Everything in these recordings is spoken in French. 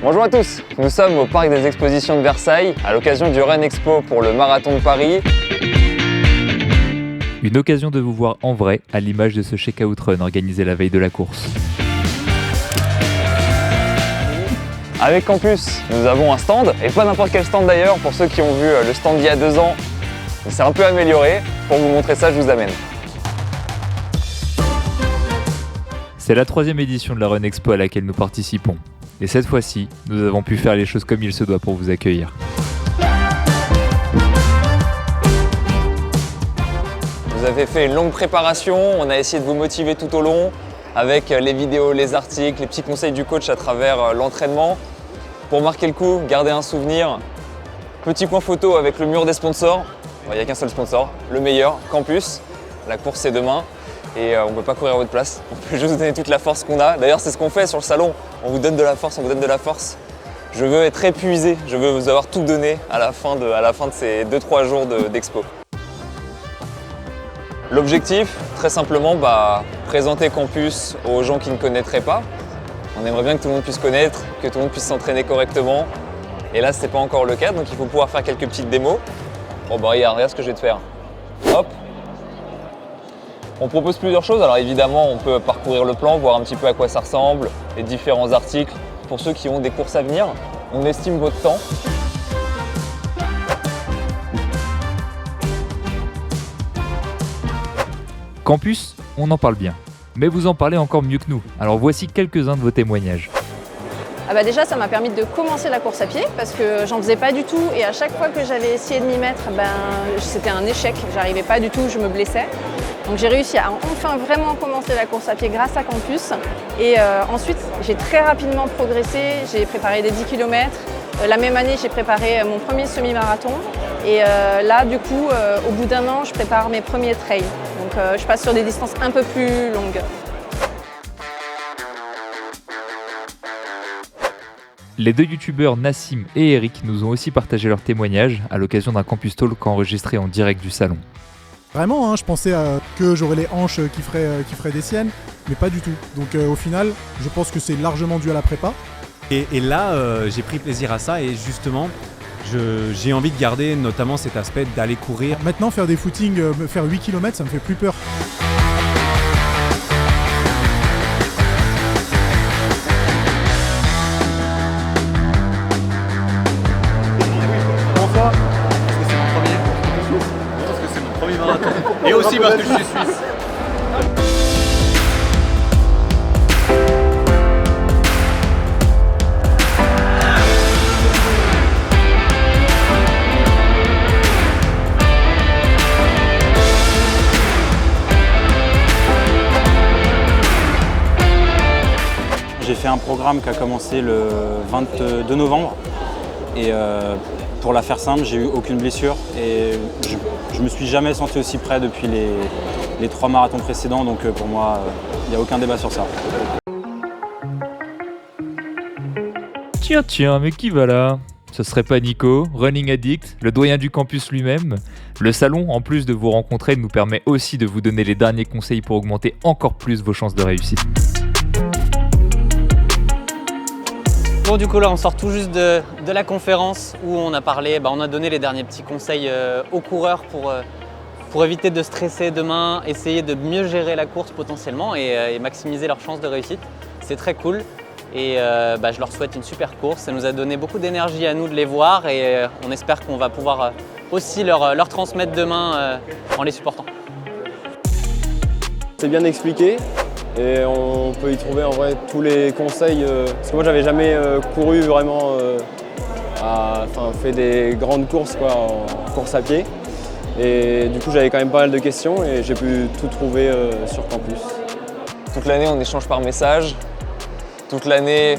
Bonjour à tous, nous sommes au Parc des Expositions de Versailles à l'occasion du Run Expo pour le Marathon de Paris. Une occasion de vous voir en vrai à l'image de ce check-out run organisé la veille de la course. Avec Campus, nous avons un stand, et pas n'importe quel stand d'ailleurs, pour ceux qui ont vu le stand d'il y a 2 ans, il s'est un peu amélioré. Pour vous montrer ça, je vous amène. C'est la 3e édition de la Run Expo à laquelle nous participons. Et cette fois-ci, nous avons pu faire les choses comme il se doit pour vous accueillir. Vous avez fait une longue préparation, on a essayé de vous motiver tout au long avec les vidéos, les articles, les petits conseils du coach à travers l'entraînement. Pour marquer le coup, garder un souvenir. Petit point photo avec le mur des sponsors. Il n'y a qu'un seul sponsor, le meilleur, Campus. La course c'est demain et on ne peut pas courir à votre place. On peut juste vous donner toute la force qu'on a. D'ailleurs c'est ce qu'on fait sur le salon. On vous donne de la force, on vous donne de la force. Je veux être épuisé, je veux vous avoir tout donné à la fin de ces 2-3 jours d'expo. L'objectif, très simplement, présenter Campus aux gens qui ne connaîtraient pas. On aimerait bien que tout le monde puisse connaître, que tout le monde puisse s'entraîner correctement. Et là, ce n'est pas encore le cas, donc il faut pouvoir faire quelques petites démos. Bon regarde ce que je vais te faire. Hop. On propose plusieurs choses. Alors évidemment, on peut parcourir le plan, voir un petit peu à quoi ça ressemble, les différents articles. Pour ceux qui ont des courses à venir, on estime votre temps. Campus, on en parle bien. Mais vous en parlez encore mieux que nous. Alors voici quelques-uns de vos témoignages. Déjà, ça m'a permis de commencer la course à pied parce que j'en faisais pas du tout et à chaque fois que j'avais essayé de m'y mettre, c'était un échec. J'arrivais pas du tout, je me blessais. Donc j'ai réussi à enfin vraiment commencer la course à pied grâce à Campus. Et ensuite, j'ai très rapidement progressé. J'ai préparé des 10 km. La même année, j'ai préparé mon premier semi-marathon. Et là, du coup, au bout d'1 an, je prépare mes premiers trails. Donc je passe sur des distances un peu plus longues. Les 2 youtubeurs Nassim et Eric nous ont aussi partagé leurs témoignages à l'occasion d'un Campus Talk enregistré en direct du salon. Vraiment, je pensais que j'aurais les hanches qui feraient des siennes, mais pas du tout. Donc au final, je pense que c'est largement dû à la prépa. Et là, j'ai pris plaisir à ça et justement, j'ai envie de garder notamment cet aspect d'aller courir. Maintenant, faire des footings, faire 8 km, ça me fait plus peur. Et aussi parce que je suis suisse. J'ai fait un programme qui a commencé le 22 novembre et pour la faire simple, j'ai eu aucune blessure et je me suis jamais senti aussi prêt depuis les 3 marathons précédents, donc pour moi, il n'y a aucun débat sur ça. Tiens, mais qui va là ? Ce serait pas Nico, Running Addict, le doyen du campus lui-même ? Le salon, en plus de vous rencontrer, nous permet aussi de vous donner les derniers conseils pour augmenter encore plus vos chances de réussite. Bon, du coup là on sort tout juste de la conférence où on a parlé, on a donné les derniers petits conseils aux coureurs pour éviter de stresser demain, essayer de mieux gérer la course potentiellement et maximiser leurs chances de réussite. C'est très cool et je leur souhaite une super course. Ça nous a donné beaucoup d'énergie à nous de les voir et on espère qu'on va pouvoir aussi leur transmettre demain en les supportant. C'est bien expliqué. Et on peut y trouver en vrai tous les conseils, parce que moi j'avais jamais couru vraiment, fait des grandes courses en course à pied. Et du coup j'avais quand même pas mal de questions et j'ai pu tout trouver sur Campus. Toute l'année on échange par message. Toute l'année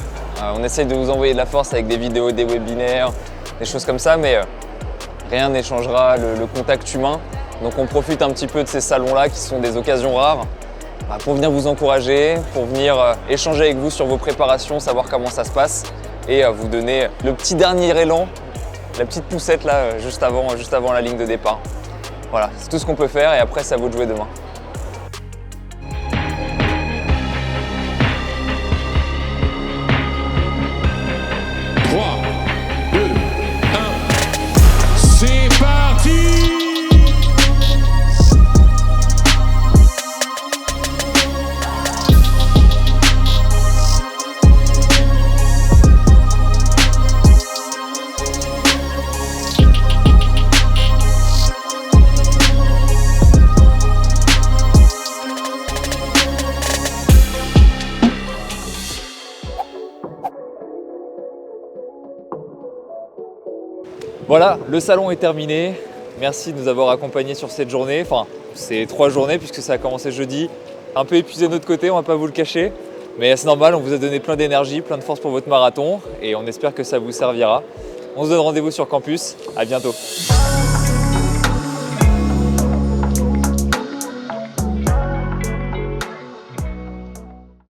on essaye de vous envoyer de la force avec des vidéos, des webinaires, des choses comme ça, mais rien n'échangera le contact humain. Donc on profite un petit peu de ces salons-là qui sont des occasions rares. Pour venir vous encourager, pour venir échanger avec vous sur vos préparations, savoir comment ça se passe et vous donner le petit dernier élan, la petite poussette là juste avant la ligne de départ. Voilà, c'est tout ce qu'on peut faire et après c'est à vous de jouer demain. Voilà, le salon est terminé. Merci de nous avoir accompagnés sur cette journée. Enfin, c'est 3 journées puisque ça a commencé jeudi. Un peu épuisé de notre côté, on va pas vous le cacher. Mais c'est normal, on vous a donné plein d'énergie, plein de force pour votre marathon et on espère que ça vous servira. On se donne rendez-vous sur campus. À bientôt.